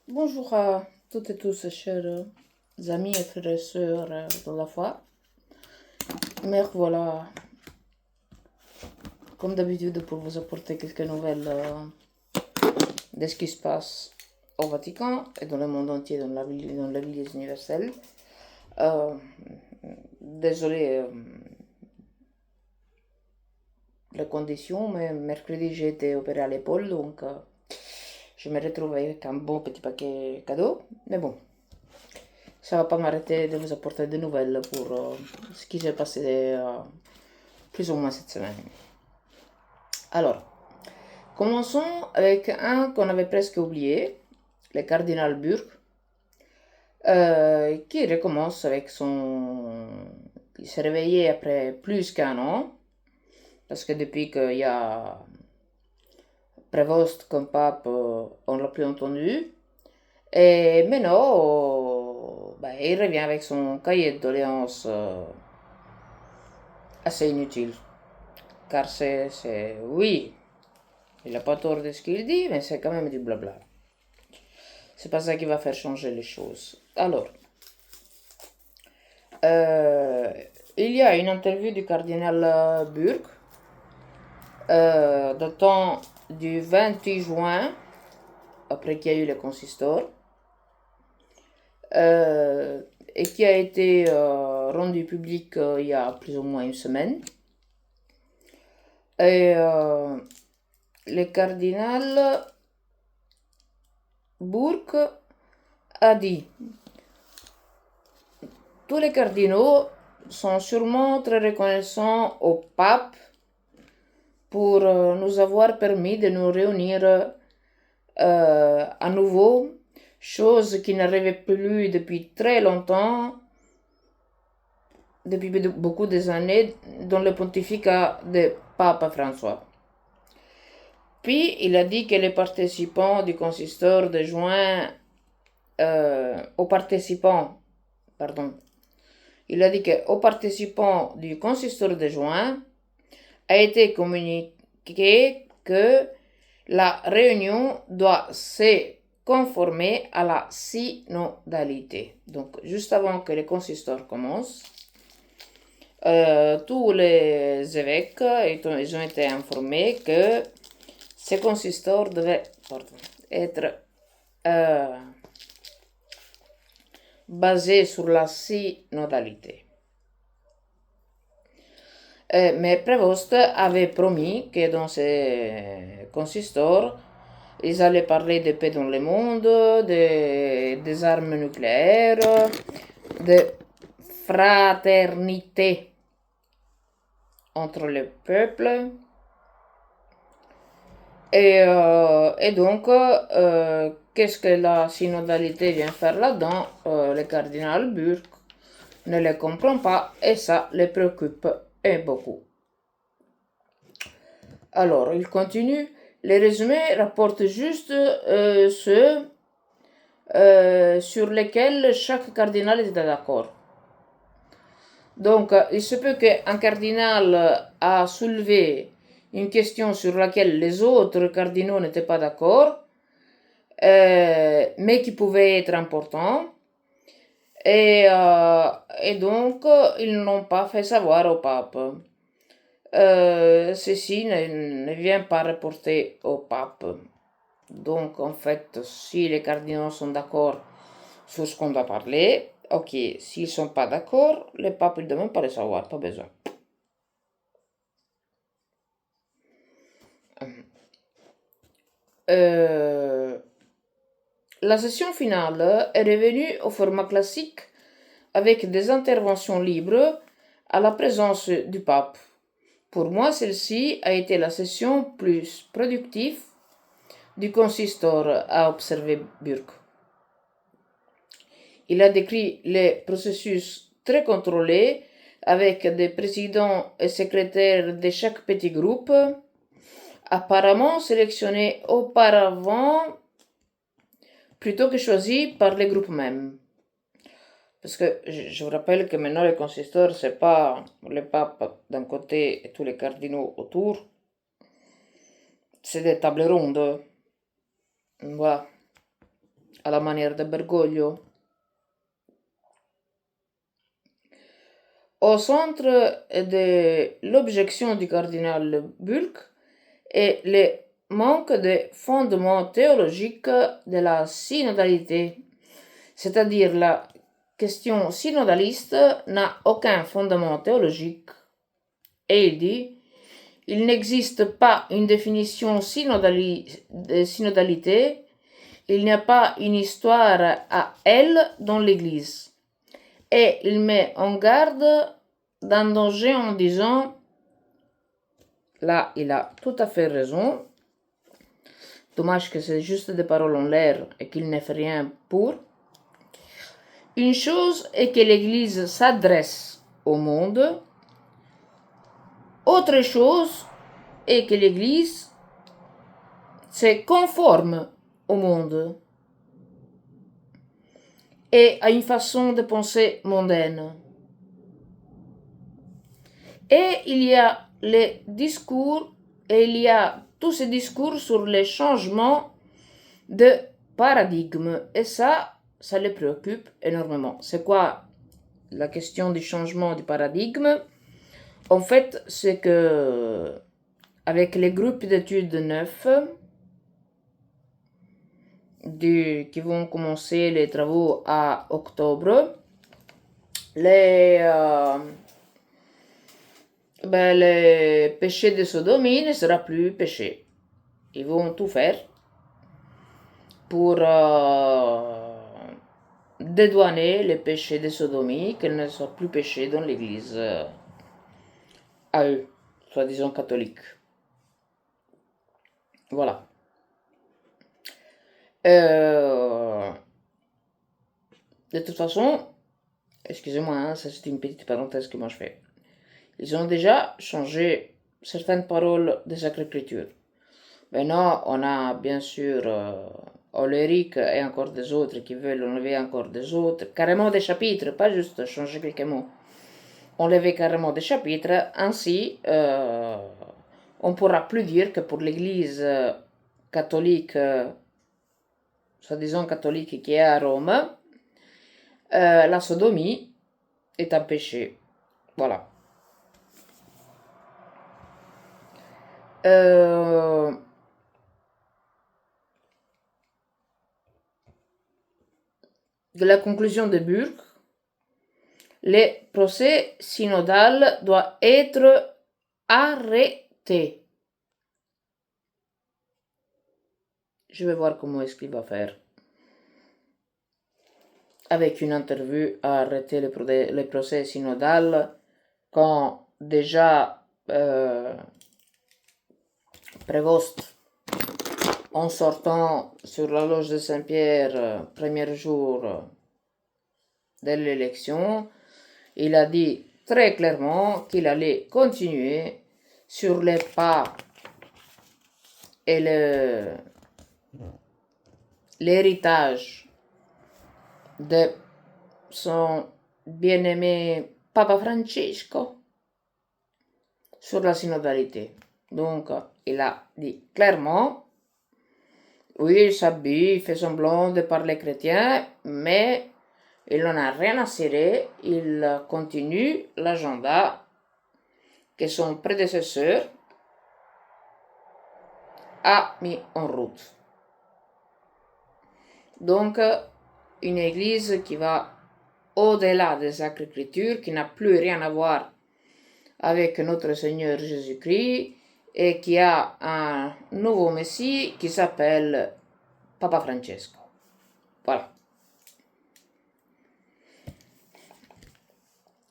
Bonjour à toutes et tous, chers amis et frères et sœurs de la foi. Mais voilà, comme d'habitude, pour vous apporter quelques nouvelles de ce qui se passe au Vatican et dans le monde entier, dans l'Église universelle. Euh, Désolé les conditions, mais mercredi j'ai été opéré à l'épaule, donc je me retrouve avec un bon petit paquet cadeau. Mais bon, ça va pas m'arrêter de vous apporter des nouvelles pour ce qui s'est passé plus ou moins cette semaine. Alors, commençons avec un qu'on avait presque oublié, le cardinal Burke, qui recommence avec son... Il s'est réveillé après plus qu'un an, parce que depuis qu'il y a Prévost comme pape, on ne l'a plus entendu. Et maintenant, ben, il revient avec son cahier de doléances assez inutile. Car oui, il n'a pas tort de ce qu'il dit, mais c'est quand même du blabla. C'est pas ça qui va faire changer les choses. Alors, euh, il y a une interview du cardinal Burke, datant du 28 juin, après qu'il y a eu le consistoire, euh, et qui a été rendu public il y a plus ou moins une semaine. Et le cardinal Burke a dit: tous les cardinaux sont sûrement très reconnaissants au pape pour nous avoir permis de nous réunir à nouveau, chose qui n'arrivait plus depuis très longtemps, depuis beaucoup des années, dans le pontificat de Pape François. Puis il a dit que les participants du consistoire de juin, aux participants, pardon, il a dit que aux participants du consistoire de juin a été communiqué que la réunion doit se conformer à la synodalité. Donc, juste avant que le consistoire commence, tous les évêques ils ont été informés que ce consistoire devait être basé sur la synodalité. Mais Prévost avait promis que dans ces consistors, ils allaient parler de paix dans le monde, des armes nucléaires, de fraternité entre les peuples. Et donc, qu'est-ce que la synodalité vient faire là-dedans? Le cardinal Burke ne le comprend pas et ça les préoccupe et beaucoup. Alors, il continue. Les résumés rapportent juste ceux sur lesquels chaque cardinal était d'accord. Donc, il se peut qu'un cardinal a soulevé une question sur laquelle les autres cardinaux n'étaient pas d'accord, mais qui pouvait être important. Et donc, ils n'ont pas fait savoir au pape. Ceci ne vient pas reporter au pape. Donc, en fait, si les cardinaux sont d'accord sur ce qu'on doit parler, ok. S'ils sont pas d'accord, le pape ne demande pas le savoir, pas besoin. Euh, la session finale est revenue au format classique avec des interventions libres à la présence du pape. Pour moi, celle-ci a été la session plus productive du consistoire, a observé Burke. Il a décrit les processus très contrôlés avec des présidents et secrétaires de chaque petit groupe, apparemment sélectionnés auparavant plutôt que choisis par les groupes mêmes. Parce que je vous rappelle que maintenant le consistoire, c'est pas le pape d'un côté et tous les cardinaux autour, c'est des tables rondes. Voilà. à la manière de Bergoglio. Au centre de l'objection du cardinal Bulck est le manque de fondement théologique de la synodalité, c'est-à-dire la question synodaliste n'a aucun fondement théologique. Et il dit, il n'existe pas une définition de synodalité, il n'y a pas une histoire à elle dans l'Église. Et il met en garde d'un danger en disant, là il a tout à fait raison, dommage que c'est juste des paroles en l'air et qu'il ne fait rien pour. Une chose est que l'Église s'adresse au monde, autre chose est que l'Église se conforme au monde et à une façon de penser mondaine. Et il y a les discours, et il y a tous ces discours sur les changements de paradigme. Et ça les préoccupe énormément. C'est quoi la question du changement du paradigme? En fait, c'est que avec les groupes d'études neufs qui vont commencer les travaux à octobre, les péchés de sodomie ne sera plus péché. Ils vont tout faire pour dédouaner les péchés de sodomie, qu'ils ne soient plus péchés dans l'Église à eux, soi-disant catholiques. Voilà. De toute façon, excusez-moi, hein, ça c'est une petite parenthèse que moi je fais. Ils ont déjà changé certaines paroles des Sacrées Écritures. Maintenant, on a bien sûr Oléric et encore des autres qui veulent enlever encore des autres, carrément des chapitres, pas juste changer quelques mots. Enlever carrément des chapitres, ainsi on ne pourra plus dire que pour l'Église catholique, soi-disant catholique qui est à Rome, la sodomie est un péché. Voilà. De la conclusion de Burke, le procès synodal doit être arrêté. Je vais voir comment est-ce qu'il va faire. Avec une interview à arrêter le procès synodal quand déjà Prévost, en sortant sur la loge de Saint-Pierre, premier jour de l'élection, il a dit très clairement qu'il allait continuer sur les pas et l'héritage de son bien-aimé Papa Francesco sur la synodalité. Donc, il a dit clairement, oui, il s'habille, il fait semblant de parler chrétien, mais il n'en a rien à cirer, il continue l'agenda que son prédécesseur a mis en route. Donc, une église qui va au-delà des Sacrées Écritures, qui n'a plus rien à voir avec notre Seigneur Jésus-Christ et qui a un nouveau Messie qui s'appelle Papa Francesco. Voilà.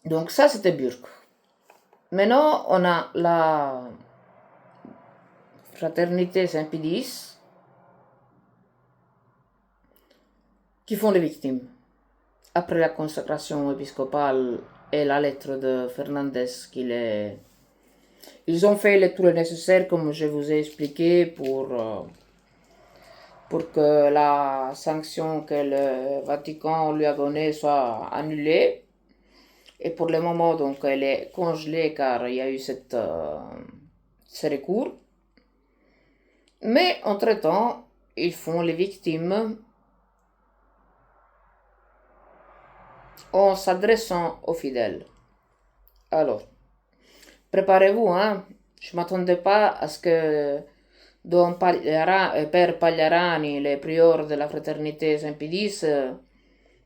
Donc ça, c'était Burke. Maintenant, on a la fraternité Saint-Pédis qui font les victimes. Après la consacration épiscopale et la lettre de Fernandez ils ont fait tout le nécessaire, comme je vous ai expliqué, pour que la sanction que le Vatican lui a donnée soit annulée. Et pour le moment, donc, elle est congelée car il y a eu ce recours. Mais entre-temps, ils font les victimes en s'adressant aux fidèles. Alors, préparez-vous, hein. Je ne m'attendais pas à ce que Père Pagliarani, le prieur de la fraternité Saint-Pédis,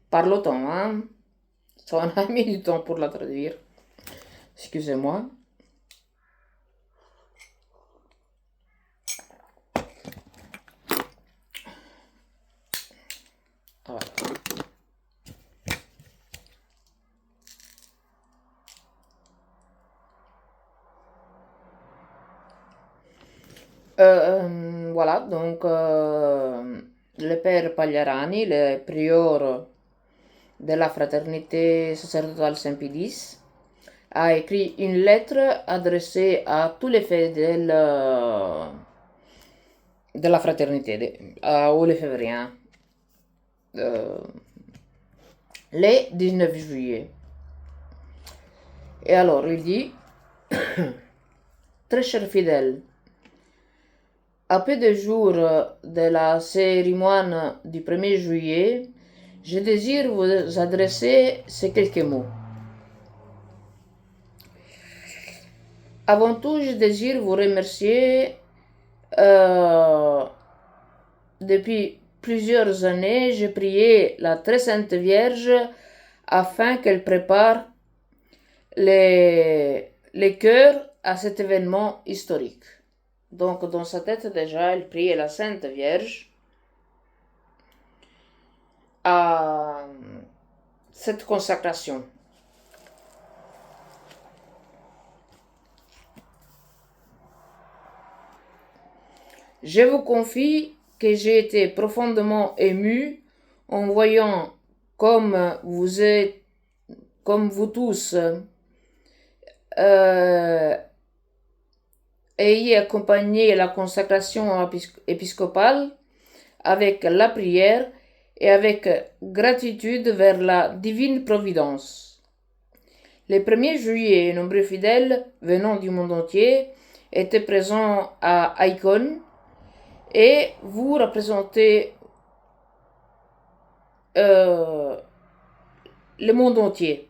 parle autant, hein. Ça en a mis du temps pour la traduire. Excusez-moi. Voilà. Voilà, donc le père Pagliarani, le prieur de la fraternité sacerdotale Saint-Pédis, a écrit une lettre adressée à tous les fidèles de la fraternité, aux Lefévriens, le 19 juillet. Et alors, il dit, très chers fidèles, à peu de jours de la cérémonie du 1er juillet, je désire vous adresser ces quelques mots. Avant tout, je désire vous remercier. Depuis plusieurs années, j'ai prié la Très Sainte Vierge afin qu'elle prépare les cœurs à cet événement historique. Donc, dans sa tête, déjà, elle priait la Sainte Vierge à cette consacration. Je vous confie que j'ai été profondément ému en voyant comme vous tous, ayez accompagné la consacration épiscopale avec la prière et avec gratitude vers la divine providence. Le 1er juillet, nombreux fidèles venant du monde entier étaient présents à Icône et vous représentez le monde entier.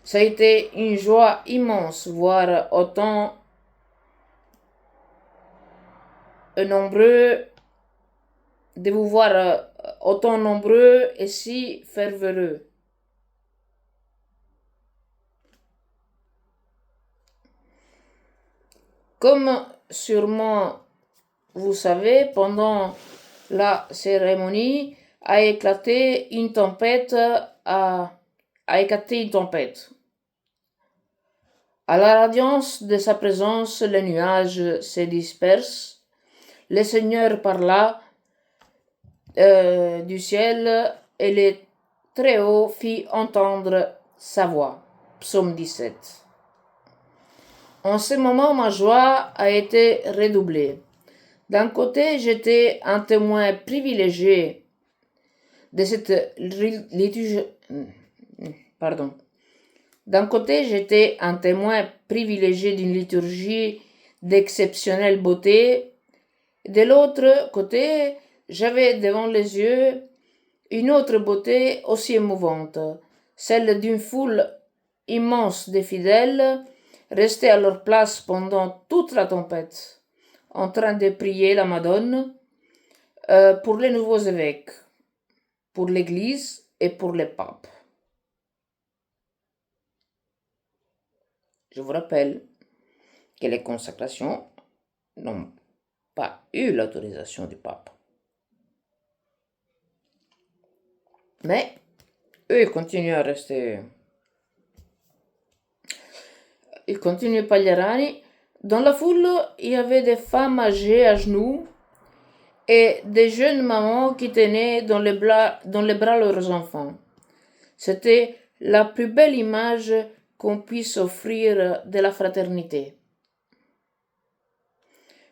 Ça a été une joie immense voir autant nombreux, de vous voir autant nombreux et si fervoreux. Comme sûrement vous savez, pendant la cérémonie a éclaté une tempête. À la radiance de sa présence, les nuages se dispersent. Le Seigneur parla du ciel et le Très-Haut fit entendre sa voix. Psaume 17. En ce moment, ma joie a été redoublée. D'un côté, j'étais un témoin privilégié de cette liturgie. D'un côté, j'étais un témoin privilégié d'une liturgie d'exceptionnelle beauté. De l'autre côté, j'avais devant les yeux une autre beauté aussi émouvante, celle d'une foule immense de fidèles restés à leur place pendant toute la tempête, en train de prier la Madone pour les nouveaux évêques, pour l'Église et pour les papes. Je vous rappelle que les consacrations n'ont pas eu l'autorisation du pape. Mais eux, ils continuent à rester. Ils continuent Pagliarani. Dans la foule, il y avait des femmes âgées à genoux et des jeunes mamans qui tenaient dans les bras leurs enfants. C'était la plus belle image qu'on puisse offrir de la fraternité.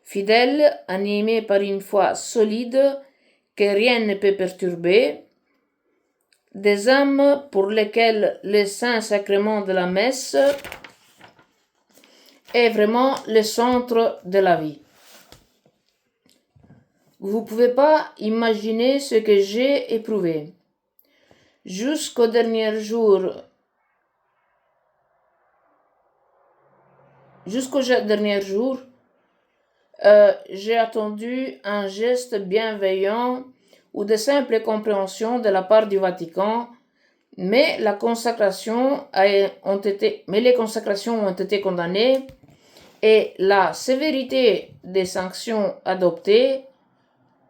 Fidèles, animés par une foi solide que rien ne peut perturber, des âmes pour lesquelles le saint sacrement de la messe est vraiment le centre de la vie. Vous ne pouvez pas imaginer ce que j'ai éprouvé. jusqu'au dernier jour, j'ai attendu un geste bienveillant ou de simple compréhension de la part du Vatican, mais les consacrations ont été condamnées et la sévérité des sanctions adoptées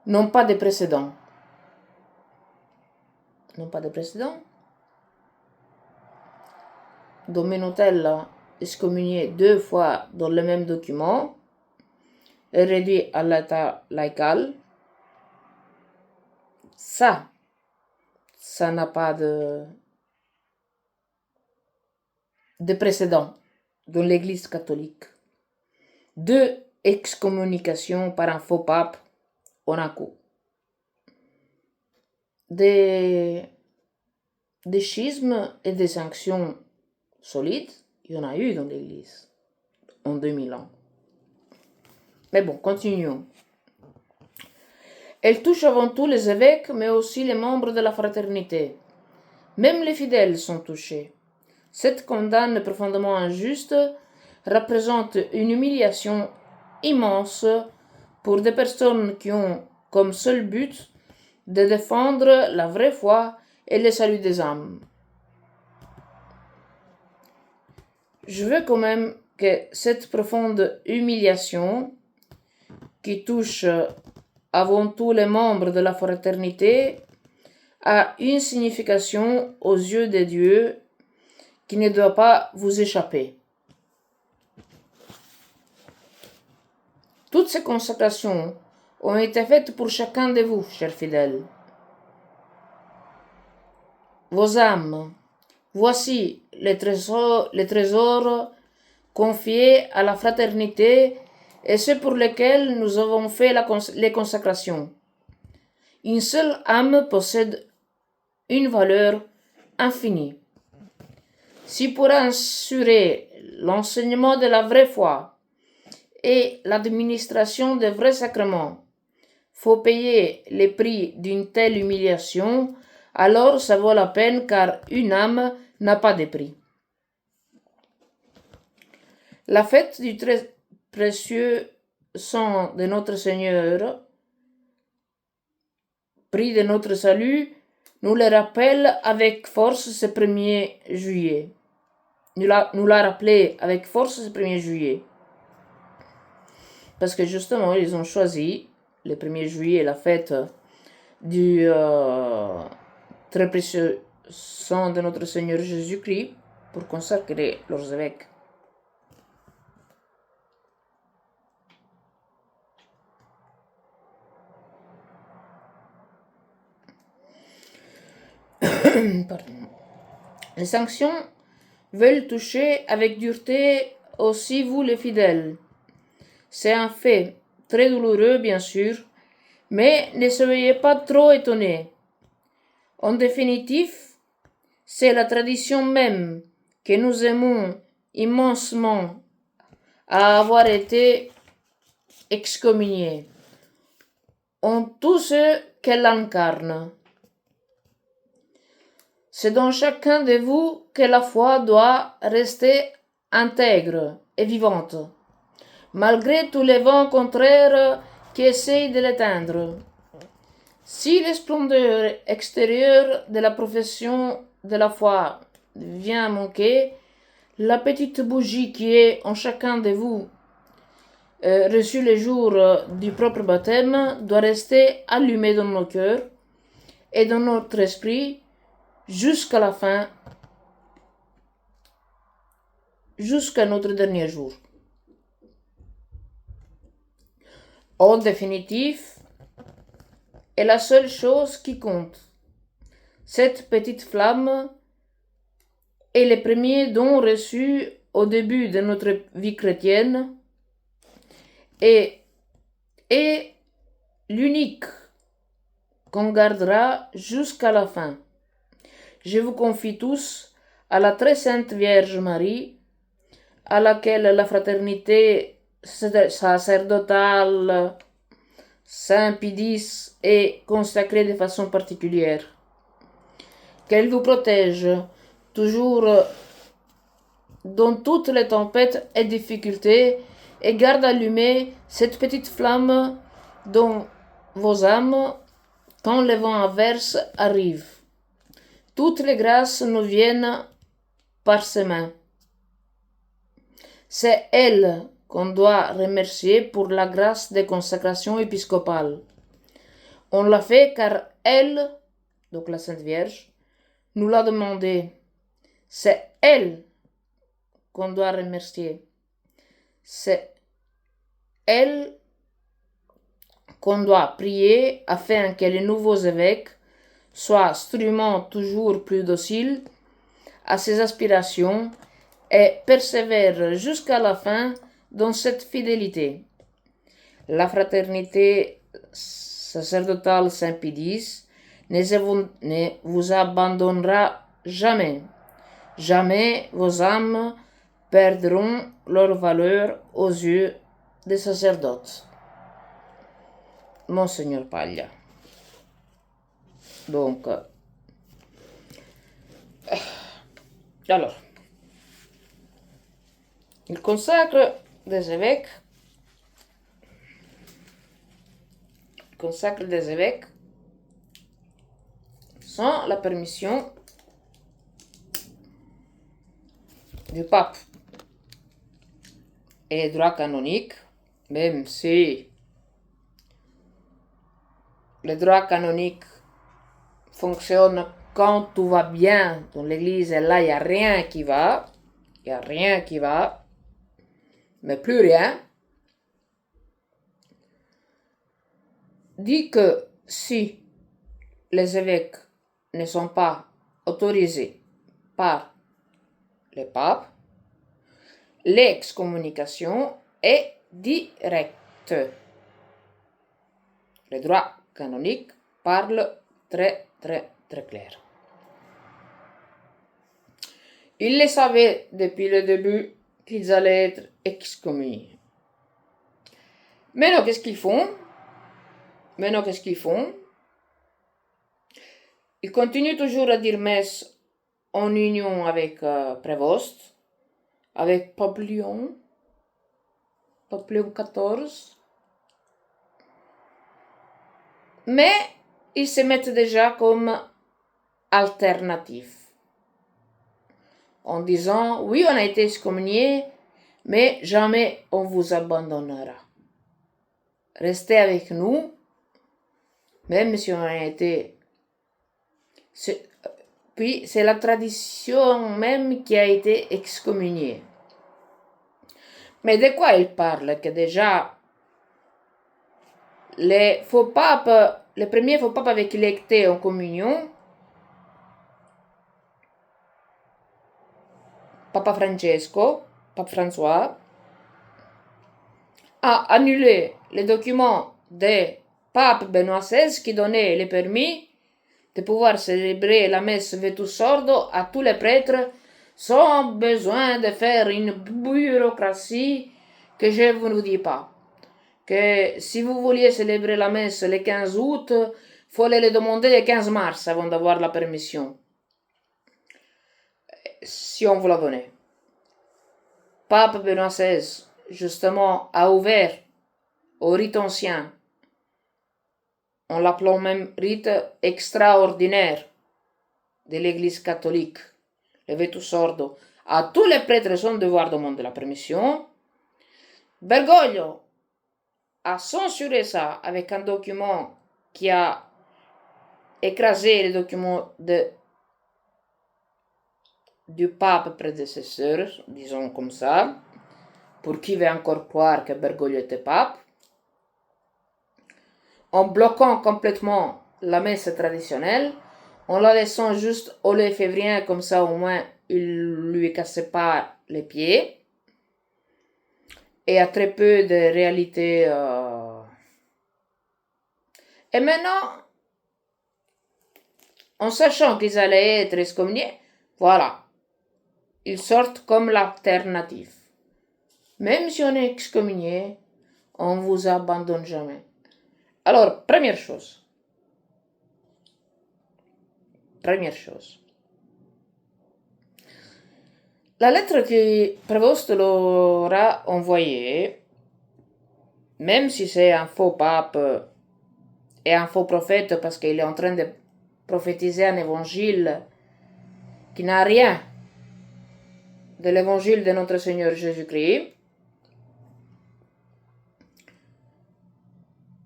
n'ont pas de précédent. Dominotella excommunié 2 fois dans le même document, est réduit à l'état laical. Ça n'a pas de précédent dans l'Église catholique. 2 excommunications par un faux pape en un coup. Des schismes et des sanctions solides, il y en a eu dans l'Église en 2000 ans. Mais bon, continuons. Elle touche avant tout les évêques, mais aussi les membres de la fraternité. Même les fidèles sont touchés. Cette condamne profondément injuste représente une humiliation immense pour des personnes qui ont comme seul but de défendre la vraie foi et le salut des âmes. Je veux quand même que cette profonde humiliation qui touche avant tout les membres de la fraternité a une signification aux yeux de Dieu qui ne doit pas vous échapper. Toutes ces consacrations ont été faites pour chacun de vous, chers fidèles. Vos âmes, voici les trésors confiés à la fraternité et ceux pour lesquels nous avons fait les consacrations. Une seule âme possède une valeur infinie. Si pour assurer l'enseignement de la vraie foi et l'administration des vrais sacrements, faut payer les prix d'une telle humiliation, alors ça vaut la peine car une âme n'a pas de prix. La fête du très précieux sang de notre Seigneur, prix de notre salut, nous le rappelle avec force ce 1er juillet. Nous l'a rappelé avec force ce 1er juillet. Parce que justement, ils ont choisi le 1er juillet la fête du très précieux sang de notre Seigneur Jésus-Christ pour consacrer leurs évêques. Pardon. Les sanctions veulent toucher avec dureté aussi vous les fidèles. C'est un fait très douloureux, bien sûr, mais ne soyez pas trop étonnés. En définitive, c'est la tradition même que nous aimons immensement à avoir été excommuniés, en tout ce qu'elle incarne. C'est dans chacun de vous que la foi doit rester intègre et vivante, malgré tous les vents contraires qui essayent de l'éteindre. Si la splendeur extérieure de la profession de la foi vient manquer, la petite bougie qui est en chacun de vous, reçue le jour du propre baptême, doit rester allumée dans nos cœurs et dans notre esprit jusqu'à la fin, jusqu'à notre dernier jour. En définitive, est la seule chose qui compte. Cette petite flamme est le premier don reçu au début de notre vie chrétienne et est l'unique qu'on gardera jusqu'à la fin. Je vous confie tous à la très sainte Vierge Marie, à laquelle la fraternité sacerdotale Saint Pie X est consacrée de façon particulière. qu'elle vous protège toujours dans toutes les tempêtes et difficultés et garde allumée cette petite flamme dans vos âmes quand les vents adverses arrivent. Toutes les grâces nous viennent par ses mains. C'est elle qu'on doit remercier pour la grâce des consécrations épiscopales. On l'a fait car elle, donc la Sainte Vierge, nous l'a demandé. C'est elle qu'on doit remercier. C'est elle qu'on doit prier afin que les nouveaux évêques soient instruments toujours plus dociles à ses aspirations et persévèrent jusqu'à la fin dans cette fidélité. La fraternité sacerdotale Saint-Pédis ne vous abandonnera jamais. Jamais vos âmes perdront leur valeur aux yeux des sacerdotes. Monseigneur Paglia. Donc, alors, il consacre des évêques, sans la permission du pape. Et les droits canoniques, même si les droits canoniques fonctionnent quand tout va bien dans l'église, et là, il n'y a rien qui va, mais plus rien, dit que si les évêques ne sont pas autorisés par le pape, l'excommunication est directe. Le droit canonique parle très clair. Ils le savaient depuis le début qu'ils allaient être excommuniés. Maintenant, qu'est-ce qu'ils font? Ils continuent toujours à dire messe en union avec Prévost, avec Pape Léon XIV. Mais ils se mettent déjà comme alternative. En disant, oui, on a été excommuniés, mais jamais on vous abandonnera. Restez avec nous, même si on a été... Puis c'est la tradition même qui a été excommuniée. Mais de quoi il parle? Que déjà, les premiers faux papes avec qui il était en communion, Papa Francesco, Pape François, a annulé les documents de Pape Benoît XVI qui donnait le permis de pouvoir célébrer la messe Vetus Sordo à tous les prêtres sans besoin de faire une bureaucratie que je ne vous dis pas. Que si vous vouliez célébrer la messe le 15 août, il fallait le demander le 15 mars avant d'avoir la permission. Si on vous la donnait. Pape Benoît XVI, justement, a ouvert au rite ancien, en l'appelant même rite extraordinaire de l'Église catholique, le Vetus Sordo, à tous les prêtres sans devoir demander la permission. Bergoglio a censuré ça avec un document qui a écrasé les documents du pape prédécesseur, disons comme ça, pour qui veut encore croire que Bergoglio était pape, en bloquant complètement la messe traditionnelle, en la laissant juste au lefévrien, comme ça au moins il lui cassait pas les pieds, et à très peu de réalité. Et maintenant, en sachant qu'ils allaient être excommuniés, voilà, ils sortent comme l'alternative. Même si on est excommunié, on ne vous abandonne jamais. Alors, première chose, Première chose. La lettre que Prévost leur a envoyée, même si c'est un faux pape et un faux prophète parce qu'il est en train de prophétiser un évangile qui n'a rien de l'évangile de notre Seigneur Jésus-Christ,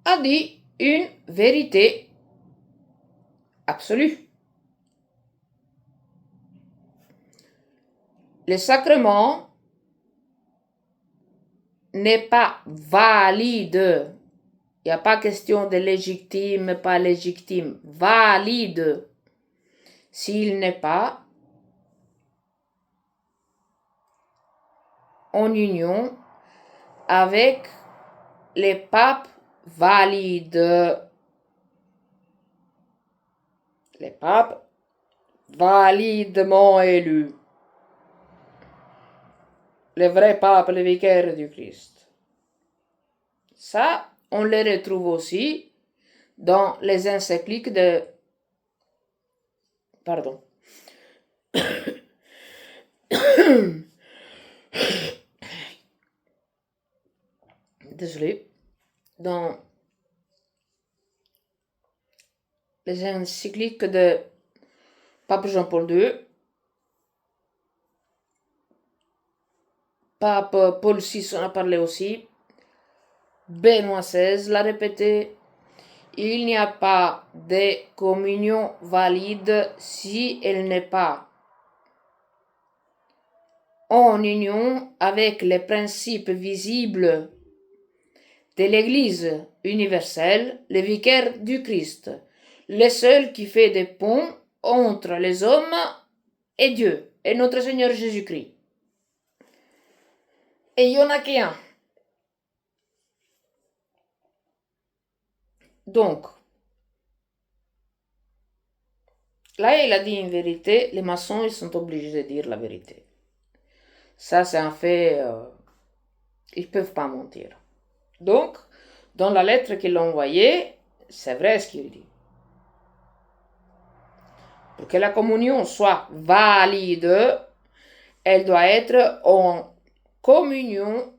a dit une vérité absolue. Le sacrement n'est pas valide. Il n'y a pas question de légitime, pas légitime. Valide. S'il n'est pas en union avec les papes valides. Les papes validement élus. Les vrais papes, les vicaires du Christ. Ça, on le retrouve aussi dans les encycliques de... Pardon. Désolé. Dans les encycliques de Pape Jean-Paul II, Pape Paul VI en a parlé aussi, Benoît XVI l'a répété, il n'y a pas de communion valide si elle n'est pas en union avec les principes visibles de l'Église universelle, le vicaire du Christ, le seul qui fait des ponts entre les hommes et Dieu, et notre Seigneur Jésus-Christ. Et il n'y en a qu'un. Donc, là, il a dit une vérité, les maçons, ils sont obligés de dire la vérité. Ça, c'est un fait, ils ne peuvent pas mentir. Donc, dans la lettre qu'il a envoyée, c'est vrai ce qu'il dit. Pour que la communion soit valide, elle doit être en union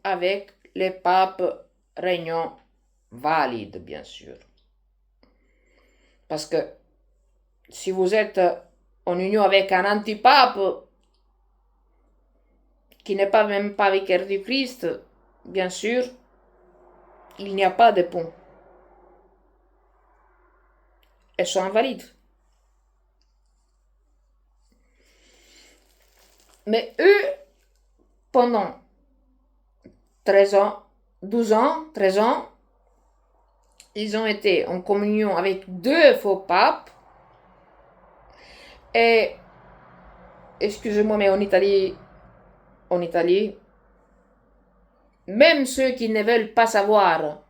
avec les papes régnants valides, bien sûr. Parce que si vous êtes en union avec un antipape qui n'est pas même pas vicaire du Christ, bien sûr, il n'y a pas de pont. Elles sont invalides. Mais eux, pendant 13 ans, 12 ans, 13 ans, ils ont été en communion avec deux faux papes. Et, excusez-moi, mais en Italie, même ceux qui ne veulent pas savoir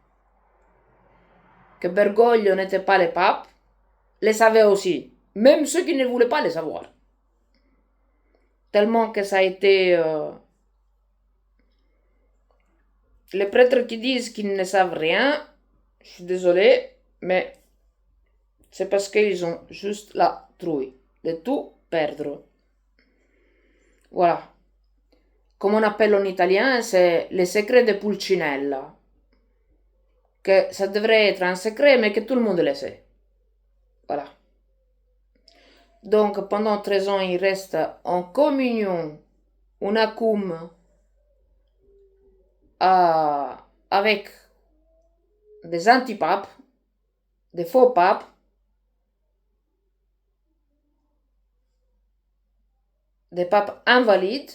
que Bergoglio n'était pas le pape, le savaient aussi. Même ceux qui ne voulaient pas le savoir. Tellement que ça a été... les prêtres qui disent qu'ils ne savent rien, je suis désolé, mais c'est parce qu'ils ont juste la trouille de tout perdre. Voilà. Comme on appelle en italien, c'est le secret de Pulcinella. Que ça devrait être un secret, mais que tout le monde le sait. Voilà. Donc, pendant 13 ans, il reste en communion, unacum, avec des antipapes, des faux papes, des papes invalides.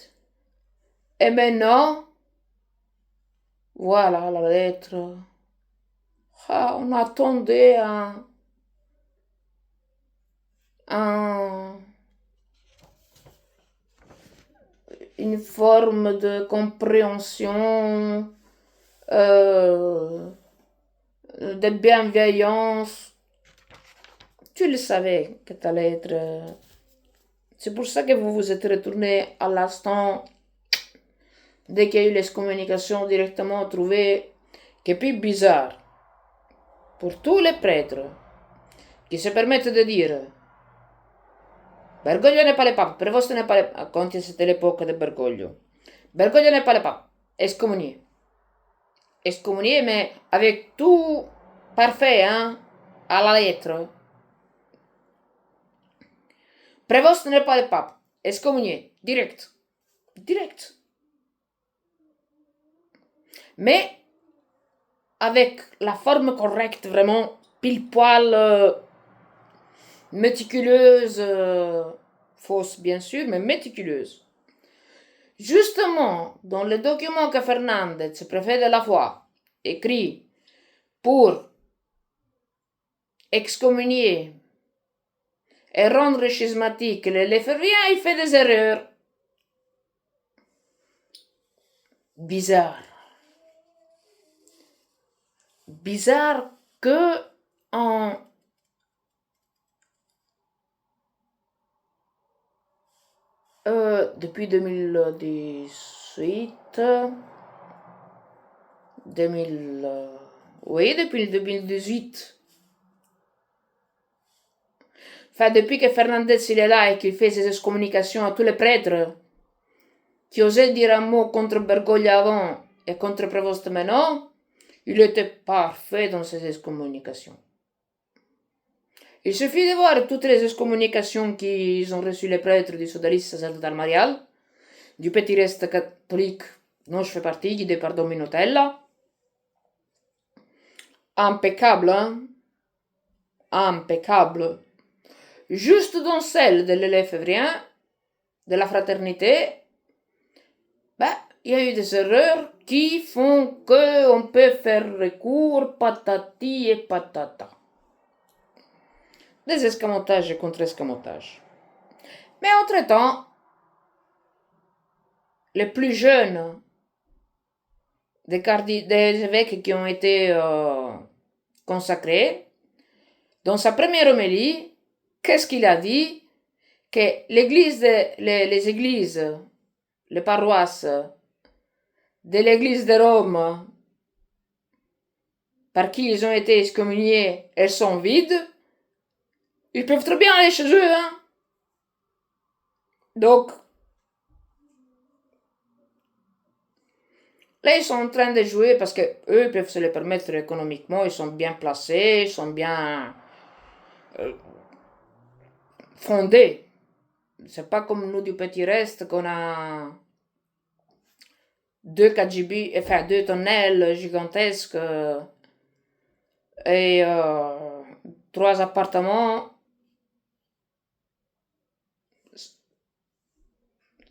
Et maintenant, voilà la lettre. Ah, on attendait une forme de compréhension, de bienveillance. Tu le savais que ta lettre. C'est pour ça que vous vous êtes retourné à l'instant dès qu'il y a eu les communications directement trouvées, que puis bizarre pour tous les prêtres qui se permettent de dire Bergoglio n'est pas le pape, Prévost n'est pas le pape, quand c'était l'époque de Bergoglio. Bergoglio n'est pas le pape, excommunié. Excommunié, mais avec tout parfait, hein, à la lettre. Prévost n'est pas le pape, excommunié, direct. Direct. Mais avec la forme correcte, vraiment pile poil, méticuleuse, fausse bien sûr, mais méticuleuse. Justement, dans le document que Fernandez, préfet de la foi, écrit pour excommunier et rendre schismatique les Lefebvriens, il fait des erreurs. Bizarre. Bizarre que en depuis 2018, 2000, oui, depuis 2018. Enfin, depuis que Fernandez il est là et qu'il fait ses excommunications à tous les prêtres qui osaient dire un mot contre Bergoglio avant et contre Prévost maintenant, il était parfait dans ses excommunications. Il suffit de voir toutes les excommunications qu'ils ont reçues les prêtres du sodalisme sacerdotal marial, du petit reste catholique dont je fais partie, guidé par Dominotella. Impeccable, hein? Impeccable. Juste dans celle de l'Éléphérien, de la fraternité, il y a eu des erreurs qui font qu'on peut faire recours patati et patata. Des escamotages et contre-escamotages. Mais entre-temps, les plus jeunes des évêques qui ont été consacrés, dans sa première homélie, qu'est-ce qu'il a dit? Que les églises, les paroisses de l'église de Rome, par qui ils ont été excommuniés, elles sont vides. Ils peuvent très bien aller chez eux, hein. Donc, là, ils sont en train de jouer parce que eux peuvent se le permettre économiquement, ils sont bien placés, ils sont bien fondés. C'est pas comme nous du petit reste qu'on a deux KGB, enfin deux tonnelles gigantesques et 3 appartements.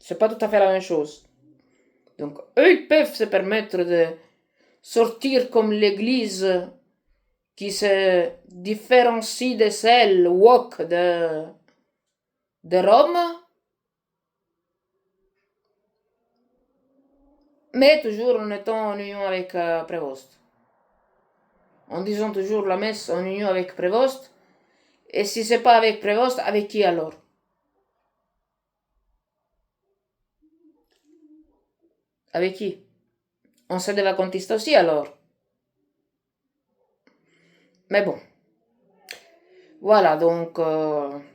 C'est pas tout à fait la même chose. Donc, eux, ils peuvent se permettre de sortir comme l'église qui se différencie de celle woke de Rome, mais toujours en étant en union avec Prévost. En disant toujours la messe en union avec Prévost. Et si c'est pas avec Prévost, avec qui alors? Avec qui? On se devait contester aussi alors. Mais bon. Voilà, donc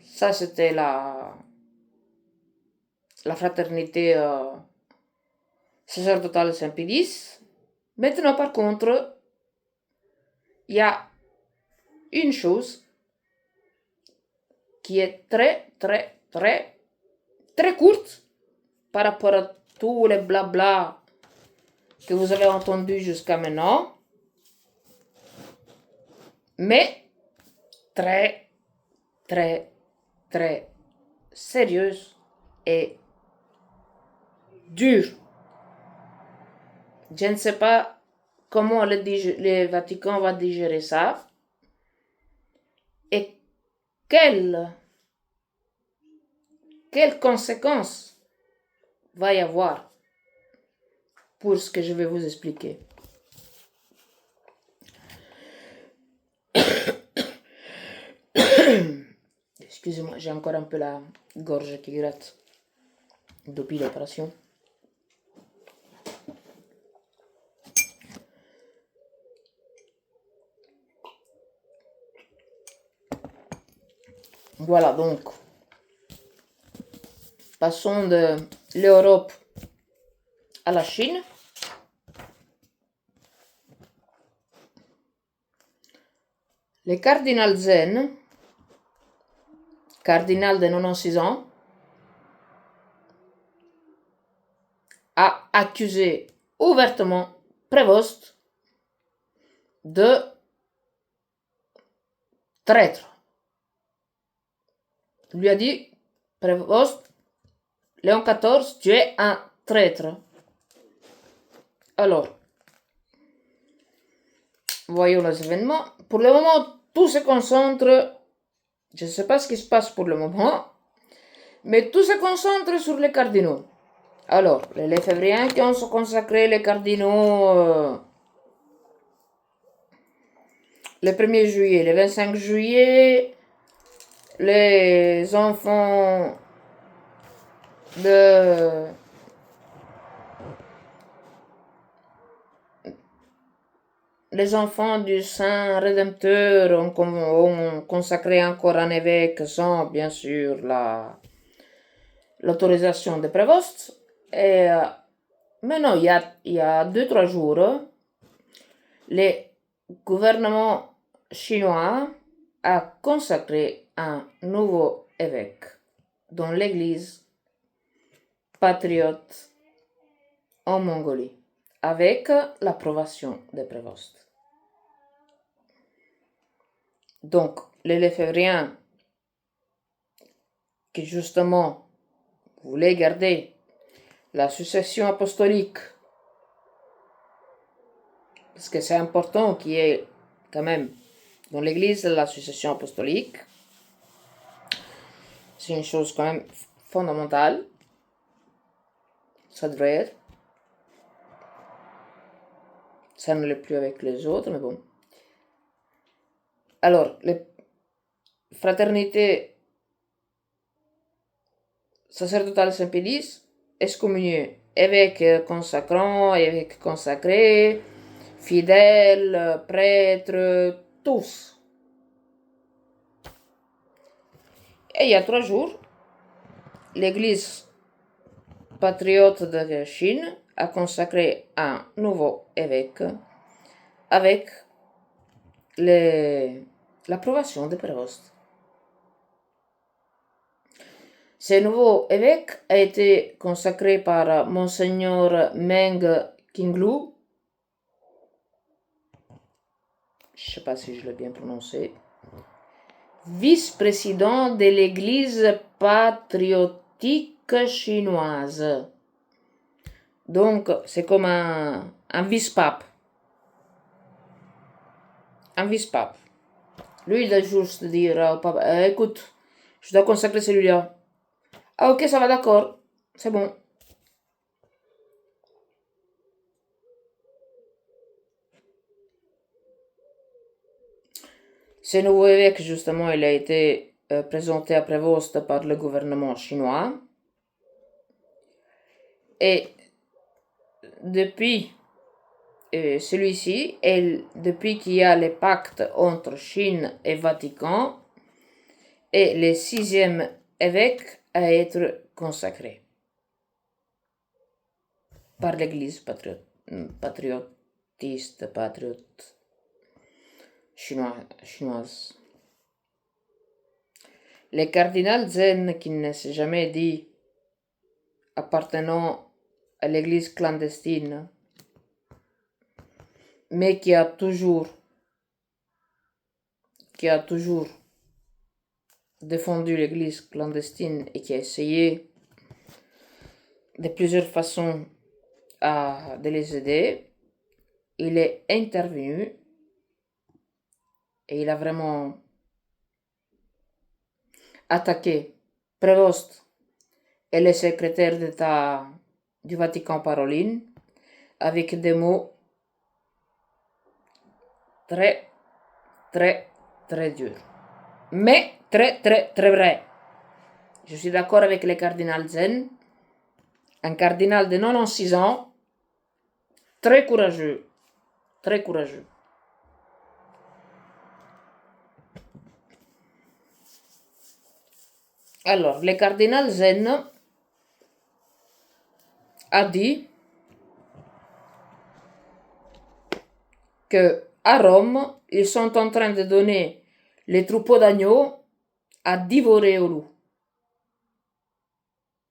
ça c'était la fraternité sacerdotale Saint-Pédis. Maintenant par contre, il y a une chose qui est très très très très courte par rapport à tous les blabla que vous avez entendu jusqu'à maintenant, mais très très très sérieuse et dure. Je ne sais pas comment le Vatican va digérer ça et quelles conséquences va y avoir pour ce que je vais vous expliquer. Excusez-moi, j'ai encore un peu la gorge qui gratte depuis l'opération. Voilà, donc, passons de l'Europe à la Chine. Le cardinal Zen, cardinal de 96 ans, a accusé ouvertement Prévost de traître. Il lui a dit, Prévost, Léon XIV, tu es un traître. Alors, voyons les événements. Pour le moment, tout se concentre, je ne sais pas ce qui se passe pour le moment, mais tout se concentre sur les cardinaux. Alors, les lefévriens qui ont consacré les cardinaux le 1er juillet, le 25 juillet, les enfants de les enfants du Saint Rédempteur ont consacré encore un évêque sans, bien sûr, l'autorisation de Prévost. Et maintenant, il y a 2-3 jours, le gouvernement chinois a consacré un nouveau évêque dans l'église patriote en Mongolie, avec l'approbation de Prévost. Donc, les lefévriens qui justement voulaient garder la succession apostolique, parce que c'est important qu'il y ait quand même dans l'église la succession apostolique, c'est une chose quand même fondamentale, ça devrait être. Ça ne l'est plus avec les autres, mais bon. Alors, les fraternités sacerdotales Saint-Pédis, excommuniés, évêques consacrants, évêques consacrés, fidèles, prêtres, tous. Et il y a 3 jours, l'église patriote de Chine a consacré un nouveau évêque avec l'approbation de Prévost. Ce nouveau évêque a été consacré par Monseigneur Meng Qinglu. Je ne sais pas si je l'ai bien prononcé. Vice-président de l'Église patriotique chinoise. Donc, c'est comme un vice-pape. Un vice-pape. Lui, il a juste dire au pape, écoute, je dois consacrer celui-là. Ah ok, ça va, d'accord, c'est bon. Ce nouveau évêque, justement, il a été présenté à Prévost par le gouvernement chinois. Et depuis celui-ci, et depuis qu'il y a le pacte entre Chine et Vatican, est le 6e évêque à être consacré par l'Église patriote chinoise. Le cardinal Zen, qui ne s'est jamais dit appartenant à l'Église clandestine, mais qui a toujours défendu l'Église clandestine et qui a essayé de plusieurs façons de les aider, il est intervenu et il a vraiment attaqué Prévost et le secrétaire d'État du Vatican Parolin avec des mots très, très, très durs. Mais très, très, très vrai. Je suis d'accord avec le cardinal Zen, un cardinal de 96 ans, très courageux, très courageux. Alors, le cardinal Zen a dit que à Rome, ils sont en train de donner les troupeaux d'agneaux à dévorer aux loups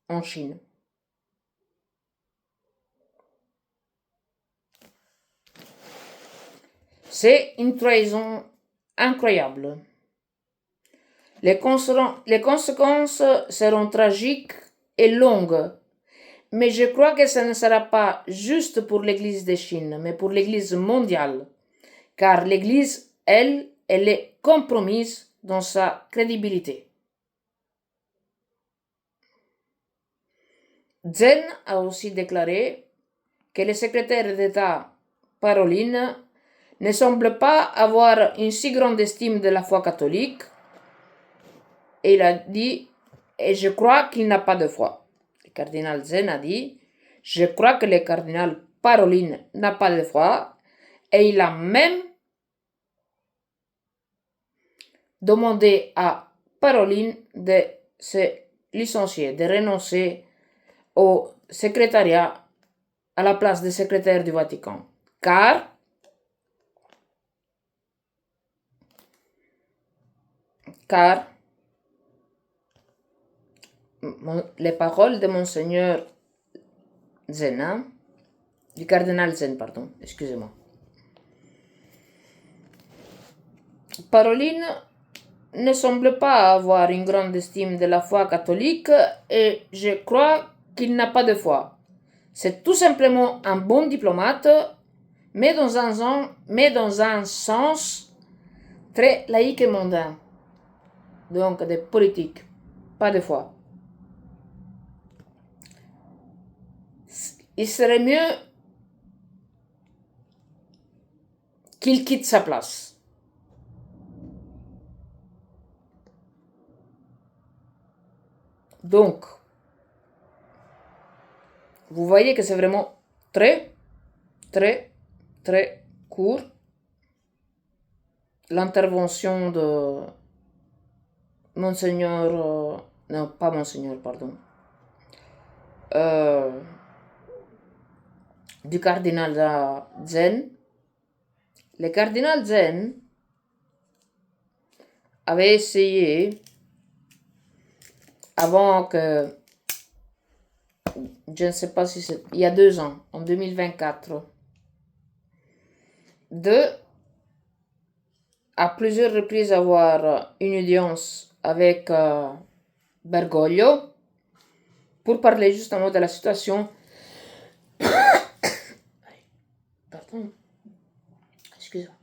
en Chine. C'est une trahison incroyable. Les conséquences seront tragiques et longues, mais je crois que ce ne sera pas juste pour l'Église de Chine, mais pour l'Église mondiale, car l'Église, elle est compromise dans sa crédibilité. Zen a aussi déclaré que le secrétaire d'État Parolin ne semble pas avoir une si grande estime de la foi catholique. Et il a dit, et je crois qu'il n'a pas de foi. Le cardinal Zen a dit, je crois que le cardinal Parolin n'a pas de foi. Et il a même demandé à Parolin de se licencier, de renoncer au secrétariat à la place de secrétaire du Vatican. Car les paroles de Monseigneur Zen, du cardinal Zen, pardon, excusez-moi. Parolin ne semble pas avoir une grande estime de la foi catholique et je crois qu'il n'a pas de foi. C'est tout simplement un bon diplomate, mais dans un sens très laïque et mondain. Donc de politique, pas de foi. Il serait mieux qu'il quitte sa place. Donc, vous voyez que c'est vraiment très, très, très court l'intervention de Monseigneur, non pas Monseigneur, pardon, du cardinal Zen. Le cardinal Zen avait essayé, avant que, je ne sais pas si c'est, il y a 2 ans, en 2024, de, à plusieurs reprises, avoir une audience avec Bergoglio pour parler justement de la situation. Pardon. Excusez-moi.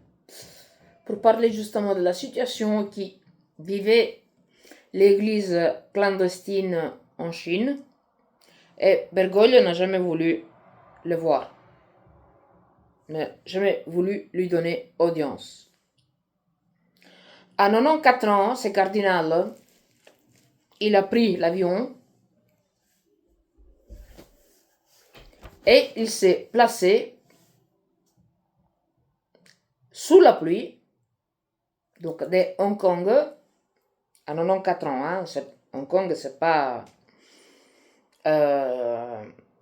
Pour parler justement de la situation qui vivait l'église clandestine en Chine. Et Bergoglio n'a jamais voulu le voir, n'a jamais voulu lui donner audience. À 94 ans, ce cardinal, il a pris l'avion et il s'est placé sous la pluie, donc de Hong Kong, à 94 ans. Hein, Hong Kong, c'est pas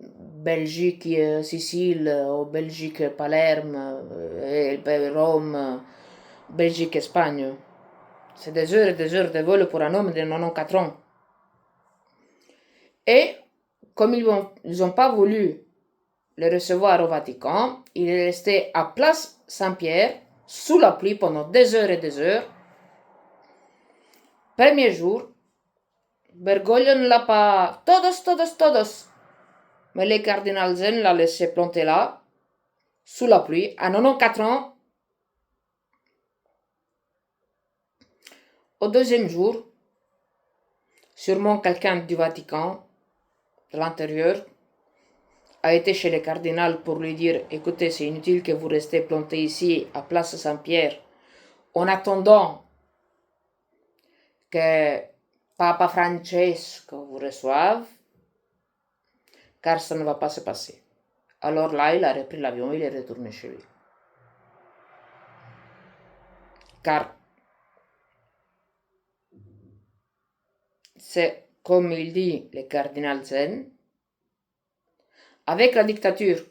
Belgique, Sicile, ou Belgique, Palerme, et Rome, Belgique, Espagne. C'est des heures et des heures de vol pour un homme de 94 ans. Et comme ils n'ont pas voulu le recevoir au Vatican, il est resté à Place Saint-Pierre, sous la pluie, pendant des heures et des heures. Premier jour, Bergoglio ne l'a pas... Todos. Mais le cardinal Zen l'a laissé planter là, sous la pluie, à 94 ans. Au deuxième jour, sûrement quelqu'un du Vatican, de l'intérieur, a été chez le cardinal pour lui dire, écoutez, c'est inutile que vous restez planté ici, à Place Saint-Pierre, en attendant que Papa Francesco vous reçoive, car ça ne va pas se passer. Alors là, il a repris l'avion, il est retourné chez lui. Car c'est comme il dit le cardinal Zen, avec la dictature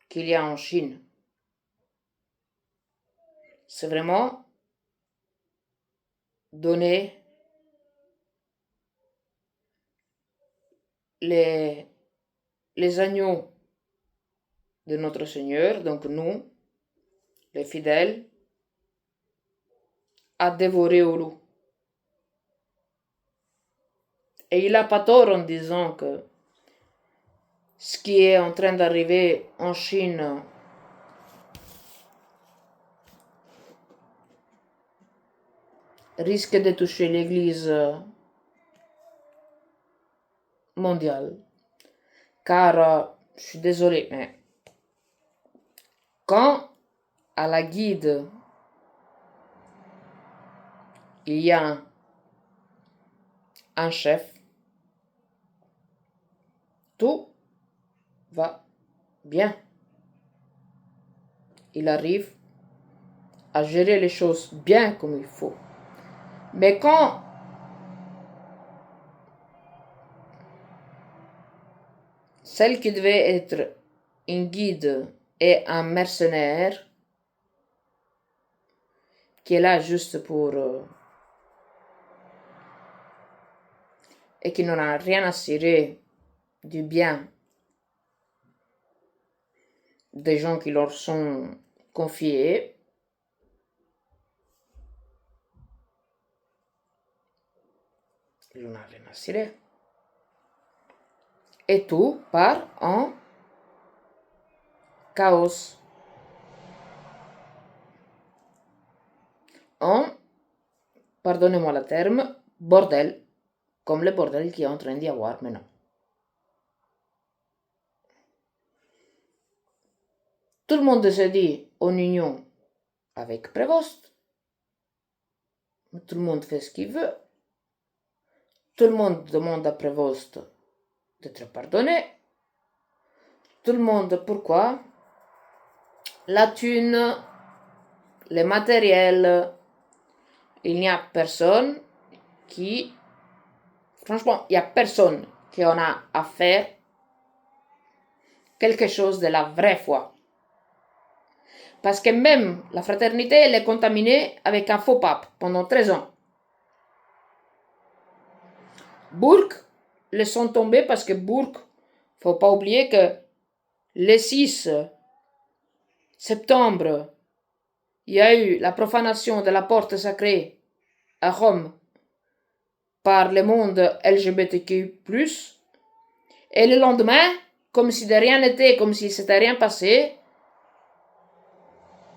qu'il y a en Chine. C'est vraiment donner les agneaux de notre Seigneur, donc nous, les fidèles, à dévorer au loup. Et il n'a pas tort en disant que ce qui est en train d'arriver en Chine risque de toucher l'Église mondiale. Car, je suis désolé, mais quand à la guide il y a un chef, tout va bien. Il arrive à gérer les choses bien comme il faut. Mais quand celle qui devait être une guide est un mercenaire qui est là juste pour et qui n'en a rien à cirer du bien des gens qui leur sont confiés, il n'en a rien à cirer. Et tout part en chaos. En, pardonnez-moi le terme, bordel, comme le bordel qui est en train d'y avoir maintenant. Tout le monde se dit en union avec Prévost. Tout le monde fait ce qu'il veut. Tout le monde demande à Prévost d'être pardonné. Tout le monde, pourquoi? La thune, les matériels, il n'y a personne qui... Franchement, il n'y a personne qui en a à faire quelque chose de la vraie foi. Parce que même la fraternité, elle est contaminée avec un faux pape pendant 13 ans. Bourg laissons tomber parce que Bourg, faut pas oublier que le 6 septembre, il y a eu la profanation de la porte sacrée à Rome par le monde LGBTQ+. Et le lendemain, comme si de rien n'était, comme si s'était rien passé,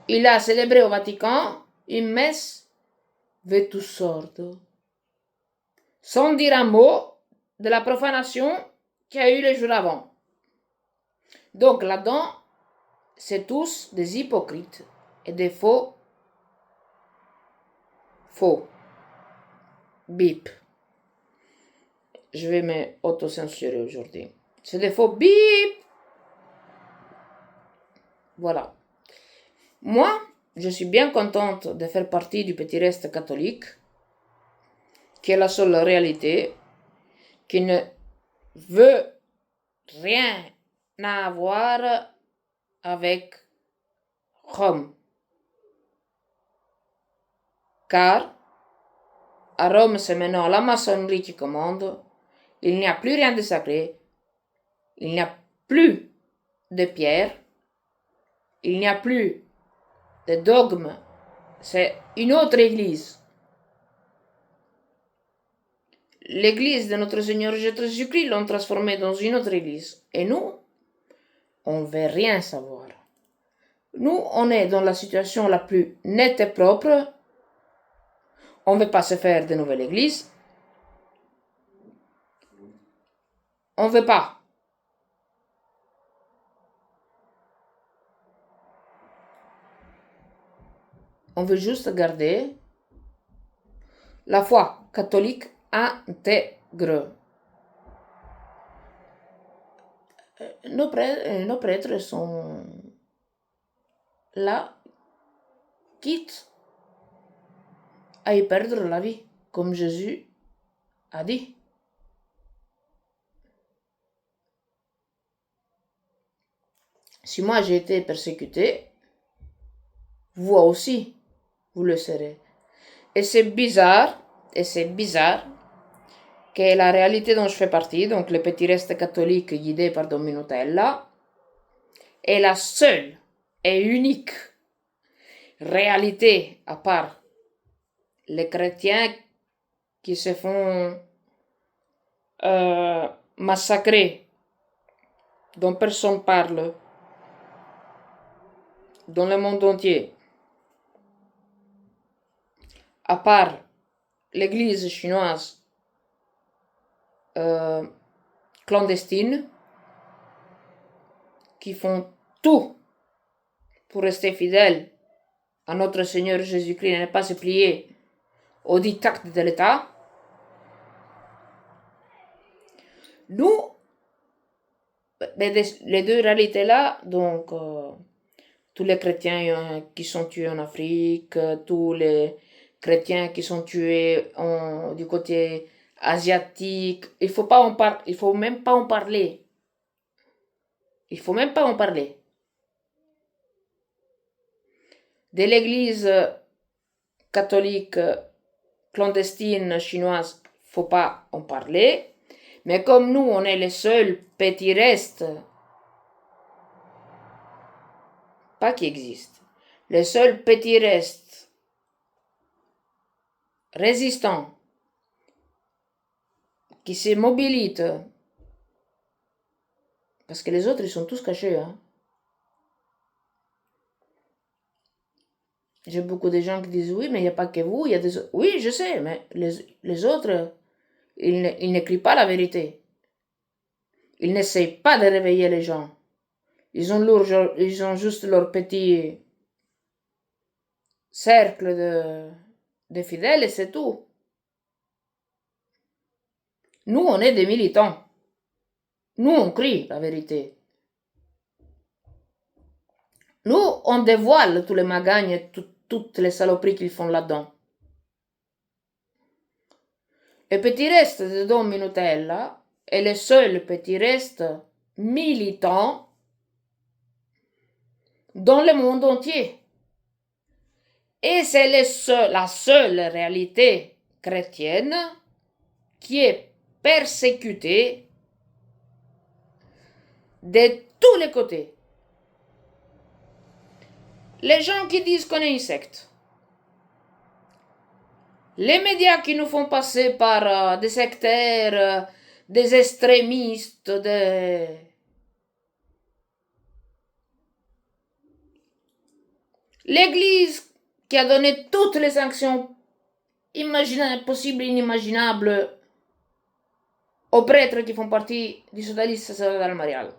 il a célébré au Vatican une messe Vetus Sordo, sans dire un mot de la profanation qu'il y a eu les jours avant. Donc là-dedans, c'est tous des hypocrites et des faux. Bip. Je vais m'auto-censurer aujourd'hui. C'est des faux bip. Voilà. Moi, je suis bien contente de faire partie du petit reste catholique, qui est la seule réalité, qui ne veut rien avoir avec Rome. Car à Rome, c'est maintenant la maçonnerie qui commande. Il n'y a plus rien de sacré. Il n'y a plus de pierre. Il n'y a plus de dogme. C'est une autre église. L'église de notre Seigneur Jésus-Christ l'ont transformée dans une autre église. Et nous, on ne veut rien savoir. Nous, on est dans la situation la plus nette et propre. On ne veut pas se faire de nouvelles églises. On ne veut pas. On veut juste garder la foi catholique intègre. Nos prêtres sont là, quitte à y perdre la vie, comme Jésus a dit. Si moi j'ai été persécuté, vous aussi, vous le serez. Et c'est bizarre que la réalité dont je fais partie, donc le petit reste catholique guidé par Dominutella, est la seule et unique réalité, à part les chrétiens qui se font massacrer, dont personne parle, dans le monde entier, à part l'église chinoise euh, clandestine, qui font tout pour rester fidèles à notre Seigneur Jésus-Christ et ne pas se plier au diktat de l'État. Nous, les deux réalités-là, donc tous les chrétiens qui sont tués en Afrique, tous les chrétiens qui sont tués du côté asiatique, il faut même pas en parler. Il faut même pas en parler. De l'église catholique clandestine chinoise, faut pas en parler. Mais comme nous, on est les seuls petits restes, pas qui existent, les seuls petits restes résistants qui se mobilisent, parce que les autres, ils sont tous cachés. Hein. J'ai beaucoup de gens qui disent oui, mais il n'y a pas que vous, il y a des autres. Oui, je sais, mais les autres, ils n'écrivent pas la vérité. Ils n'essayent pas de réveiller les gens. Ils ont juste leur petit cercle de fidèles et c'est tout. Nous, on est des militants. Nous, on crie la vérité. Nous, on dévoile tous les magagnes et toutes les saloperies qu'ils font là-dedans. Le petit reste de Don Minutella est le seul petit reste militant dans le monde entier. Et c'est la seule réalité chrétienne qui est persécutée de tous les côtés. Les gens qui disent qu'on est une secte, les médias qui nous font passer par des sectaires, des extrémistes, l'Église qui a donné toutes les sanctions possibles et inimaginables aux prêtres qui font partie du sodalisme sacerdotal marial.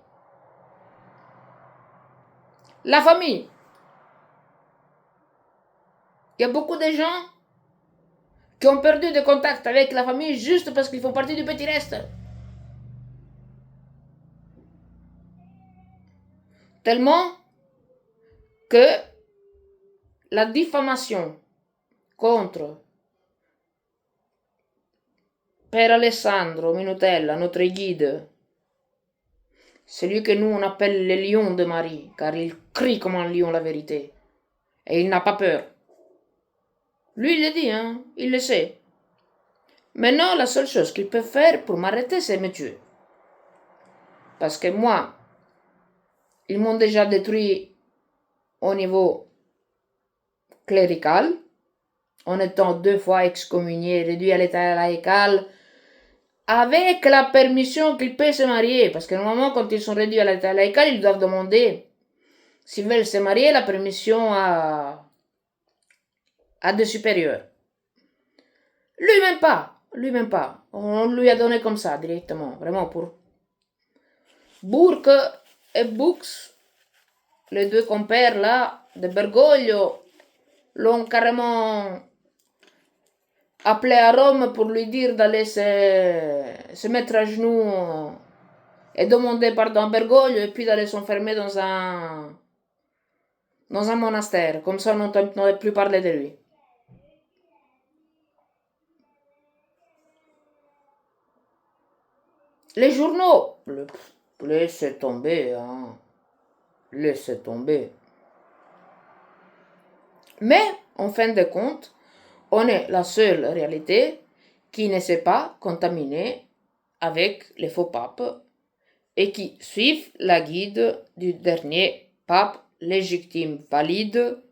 La famille. Il y a beaucoup de gens qui ont perdu de contact avec la famille juste parce qu'ils font partie du petit reste. Tellement que la diffamation contre Père Alessandro Minutella, notre guide, celui que nous on appelle le lion de Marie, car il crie comme un lion la vérité, et il n'a pas peur. Lui, il le dit, hein, il le sait. Maintenant, la seule chose qu'il peut faire pour m'arrêter, c'est me tuer. Parce que moi, ils m'ont déjà détruit au niveau clérical, en étant 2 fois excommunié, réduit à l'état laïcal, avec la permission qu'ils peuvent se marier. Parce que normalement, quand ils sont réduits à l'état laïcal, ils doivent demander, s'ils veulent se marier, la permission à des supérieurs. Lui-même pas. On lui a donné comme ça, directement, vraiment pour Burke et Bux, les deux compères là, de Bergoglio, l'ont carrément appelé à Rome pour lui dire d'aller se mettre à genoux et demander pardon à Bergoglio et puis d'aller s'enfermer dans un monastère. Comme ça, on n'entendait plus parler de lui. Les journaux, laissez tomber, hein. laissez tomber. Mais, en fin de compte, on est la seule réalité qui ne s'est pas contaminée avec les faux papes et qui suivent la guide du dernier pape légitime valide,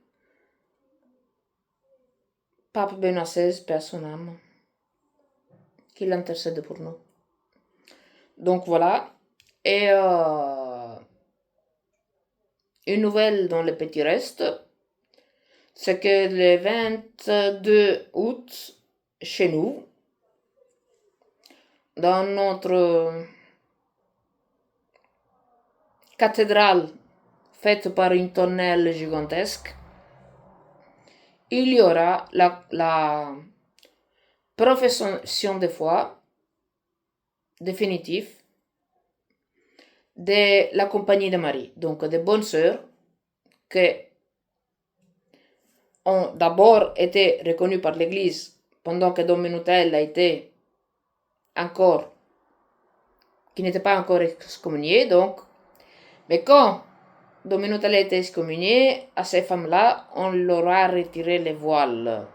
pape Benoît XVI, paix à son âme, qu'il intercède pour nous. Donc voilà. Et une nouvelle dans le petit reste, c'est que le 22 août, chez nous, dans notre cathédrale faite par une tonnelle gigantesque, il y aura la profession de foi définitive de la Compagnie de Marie, donc des bonnes sœurs qui ont d'abord été reconnues par l'Église pendant que Don Minutel a été encore, qui n'était pas encore excommunié, donc, mais quand Don Minutel a été excommunié, à ces femmes-là, on leur a retiré les voiles.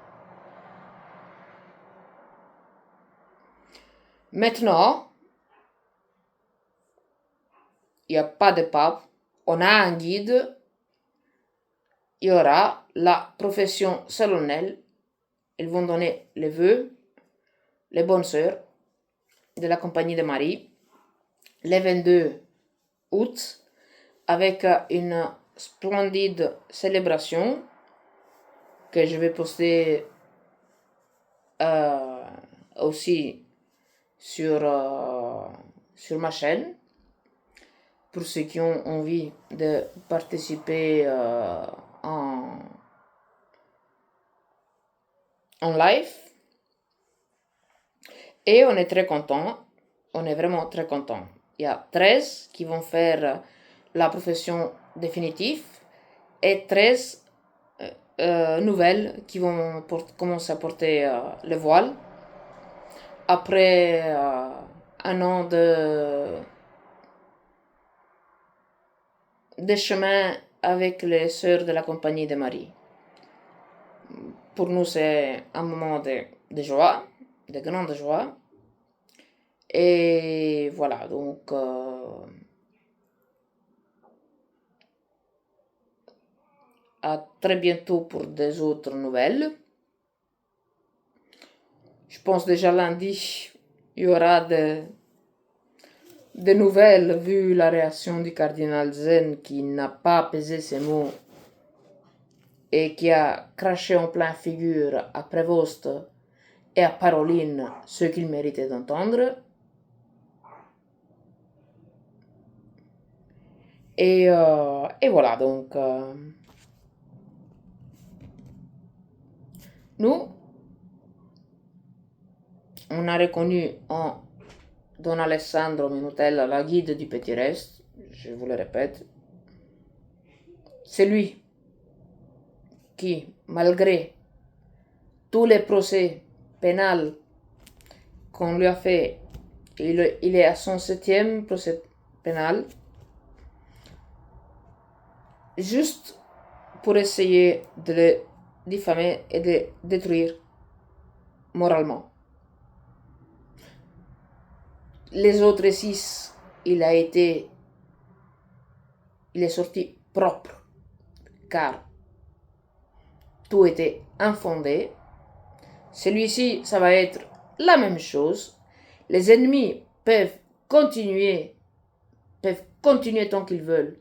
Maintenant, il n'y a pas de pape, on a un guide, il y aura la profession solennelle, ils vont donner les vœux, les bonnes sœurs de la Compagnie de Marie, le 22 août, avec une splendide célébration que je vais poster aussi sur ma chaîne pour ceux qui ont envie de participer en live. Et on est très content, on est vraiment très content. Il y a 13 qui vont faire la profession définitive et 13 nouvelles qui vont commencer à porter le voile après un an de chemin avec les sœurs de la Compagnie de Marie. Pour nous, c'est un moment de joie, de grande joie. Et voilà, donc à très bientôt pour des autres nouvelles. Je pense déjà lundi, il y aura des nouvelles vu la réaction du cardinal Zen qui n'a pas pesé ses mots et qui a craché en plein figure à Prévost et à Paroline ce qu'il méritait d'entendre. Et voilà, donc nous, on a reconnu en Don Alessandro Minutel la guide du petit reste, je vous le répète. C'est lui qui, malgré tous les procès pénals qu'on lui a fait, il est à son 7e procès pénal, juste pour essayer de le diffamer et de détruire moralement. Les autres 6, il est sorti propre, car tout était infondé. Celui-ci, ça va être la même chose. Les ennemis peuvent continuer tant qu'ils veulent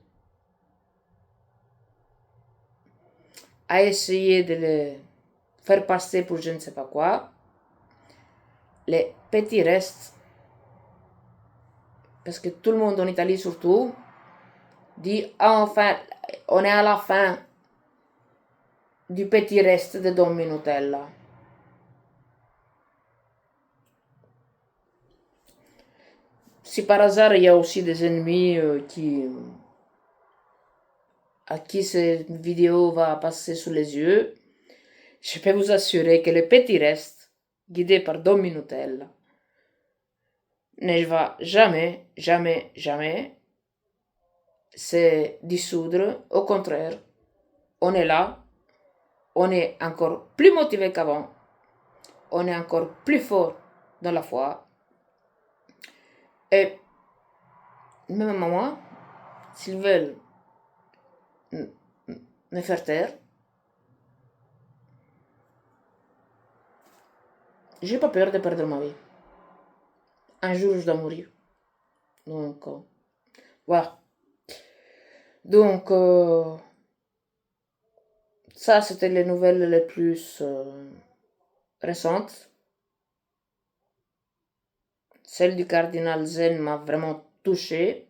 à essayer de le faire passer pour je ne sais pas quoi. Les petits restes, parce que tout le monde en Italie surtout dit enfin on est à la fin du petit reste de Don Minutella. Si par hasard il y a aussi des ennemis à qui cette vidéo va passer sous les yeux, je peux vous assurer que le petit reste guidé par Don Minutella ne va jamais se dissoudre. Au contraire, on est là, on est encore plus motivé qu'avant, on est encore plus fort dans la foi. Et même moi, s'ils veulent me faire taire, j'ai pas peur de perdre ma vie. Un jour, je dois mourir. Donc, voilà. Donc, ça, c'était les nouvelles les plus récentes. Celle du cardinal Zen m'a vraiment touchée,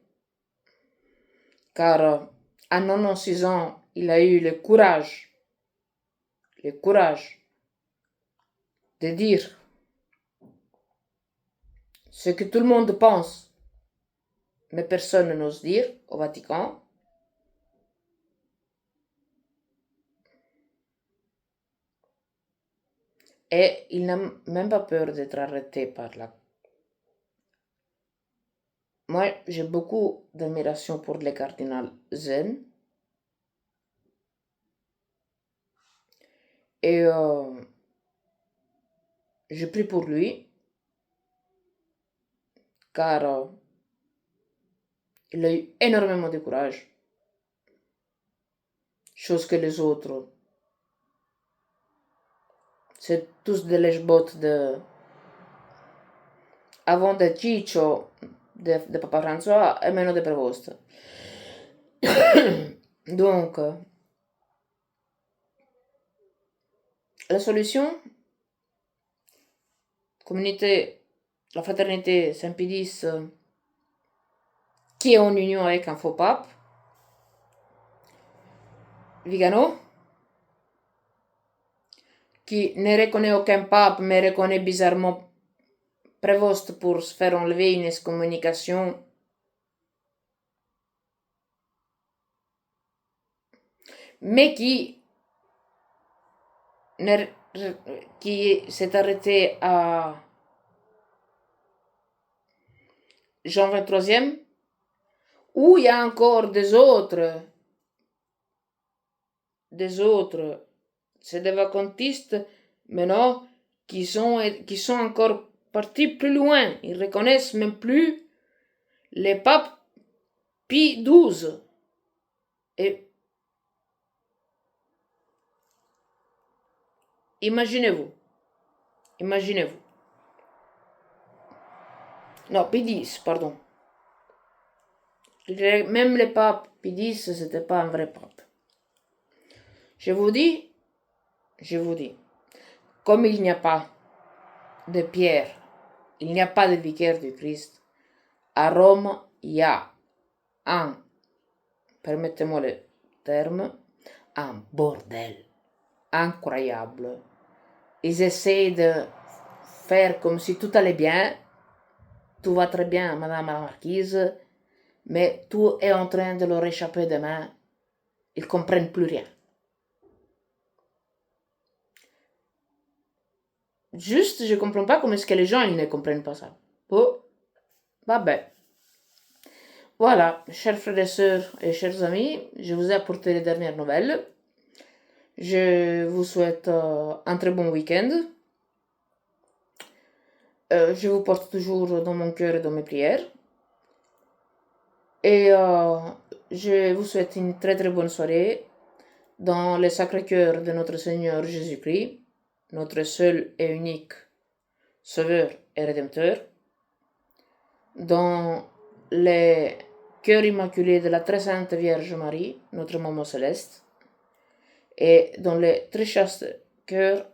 car à 96 ans, il a eu le courage de dire ce que tout le monde pense, mais personne n'ose dire au Vatican. Et il n'a même pas peur d'être arrêté par la... Moi, j'ai beaucoup d'admiration pour le cardinal Zen. Et je prie pour lui, car il a eu énormément de courage, chose que les autres, c'est tous des lèche-bottes de... Avant de Ciccio, de Papa François, et maintenant de Prévost. Donc, la solution, communauté, la fraternité Saint-Pédis, qui est en union avec un faux pape, Vigano, qui ne reconnaît aucun pape, mais reconnaît bizarrement Prévost pour se faire enlever une excommunication. Mais qui s'est arrêté à Jean 23e, où il y a encore des autres, c'est des vacantistes maintenant qui sont encore partis plus loin. Ils reconnaissent même plus les papes Pie XII. Et imaginez-vous. Non, Pie X, pardon. Même les papes Pie X, c'était pas un vrai pape. Je vous dis, comme il n'y a pas de Pierre, il n'y a pas de vicaire du Christ, à Rome, il y a un, permettez-moi le terme, un bordel incroyable. Ils essaient de faire comme si tout allait bien, tout va très bien, Madame la Marquise, mais tout est en train de leur échapper des mains. Ils comprennent plus rien. Juste, je comprends pas comment est-ce que les gens ils ne comprennent pas ça. Oh, vabbè. Voilà, chers frères et sœurs et chers amis, je vous ai apporté les dernières nouvelles. Je vous souhaite un très bon week-end. Je vous porte toujours dans mon cœur et dans mes prières. Et je vous souhaite une très très bonne soirée dans le Sacré-Cœur de notre Seigneur Jésus-Christ, notre seul et unique Sauveur et Rédempteur, dans les cœurs immaculés de la très sainte Vierge Marie, notre Maman Céleste, et dans les très chastes cœurs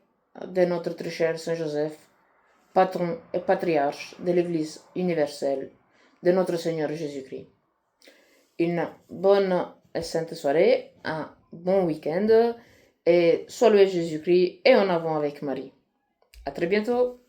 de notre très cher Saint Joseph, patron et patriarche de l'Église universelle de notre Seigneur Jésus-Christ. Une bonne et sainte soirée, un bon week-end, et saluez Jésus-Christ et en avant avec Marie. À très bientôt!